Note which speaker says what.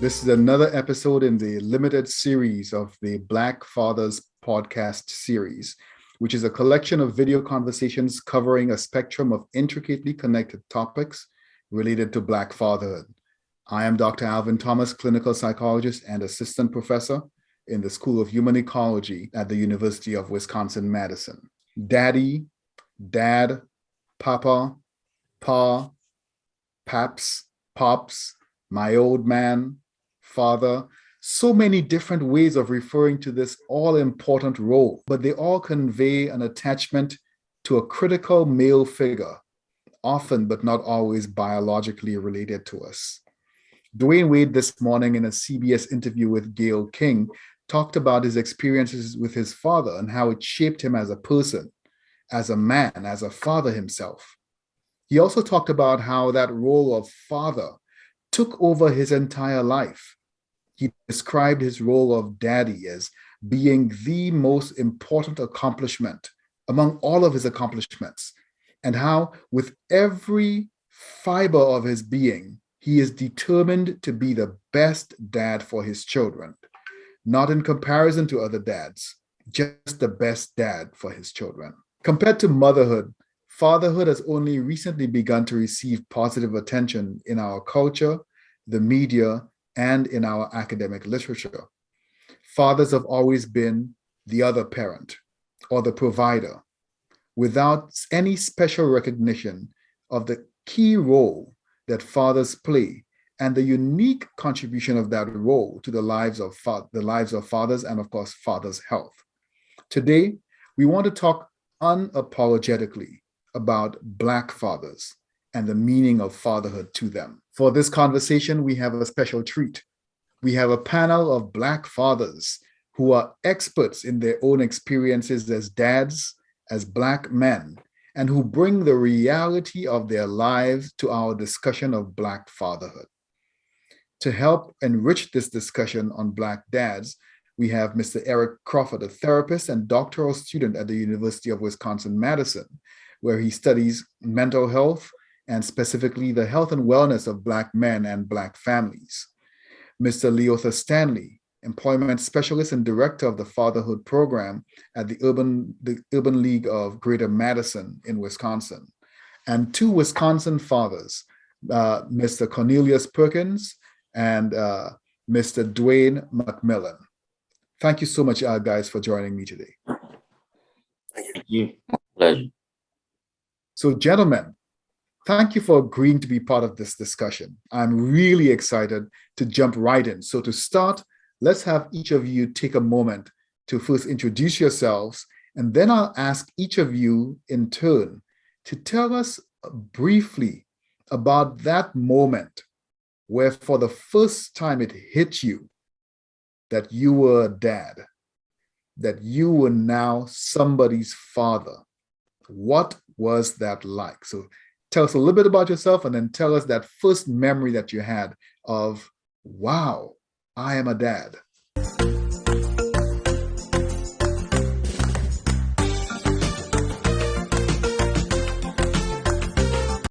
Speaker 1: This is another episode in the limited series of the Black Fathers Podcast series, which is a collection of video conversations covering a spectrum of intricately connected topics related to Black fatherhood. I am Dr. Alvin Thomas, clinical psychologist and assistant professor in the School of Human Ecology at the University of Wisconsin-Madison. Daddy, Dad, Papa, Pa, Paps, Pops, my old man, Father, so many different ways of referring to this all-important role, but they all convey an attachment to a critical male figure, often but not always biologically related to us. Dwayne Wade this morning in a CBS interview with Gayle King talked about his experiences with his father and how it shaped him as a person, as a man, as a father himself. He also talked about how that role of father took over his entire life. He described his role of daddy as being the most important accomplishment among all of his accomplishments, and how with every fiber of his being, he is determined to be the best dad for his children, not in comparison to other dads, just the best dad for his children. Compared to motherhood, fatherhood has only recently begun to receive positive attention in our culture, the media, and in our academic literature. Fathers have always been the other parent or the provider, without any special recognition of the key role that fathers play and the unique contribution of that role to the lives of fathers and, of course, fathers' health. Today, we want to talk unapologetically about Black fathers and the meaning of fatherhood to them. For this conversation, we have a special treat. We have a panel of Black fathers who are experts in their own experiences as dads, as Black men, and who bring the reality of their lives to our discussion of Black fatherhood. To help enrich this discussion on Black dads, we have Mr. Eric Crawford, a therapist and doctoral student at the University of Wisconsin-Madison, where he studies mental health and specifically the health and wellness of Black men and Black families. Mr. Leotha Stanley, employment specialist and director of the Fatherhood Program at the Urban League of Greater Madison in Wisconsin. And two Wisconsin fathers, Mr. Cornelius Perkins and Mr. Dwayne McMillan. Thank you so much, guys, for joining me today.
Speaker 2: Thank you. Pleasure.
Speaker 1: So, gentlemen, thank you for agreeing to be part of this discussion. I'm really excited to jump right in. So to start, let's have each of you take a moment to first introduce yourselves, and then I'll ask each of you in turn to tell us briefly about that moment where for the first time it hit you that you were a dad, that you were now somebody's father. What was that like? So tell us a little bit about yourself and then tell us that first memory that you had of, wow, I am a dad.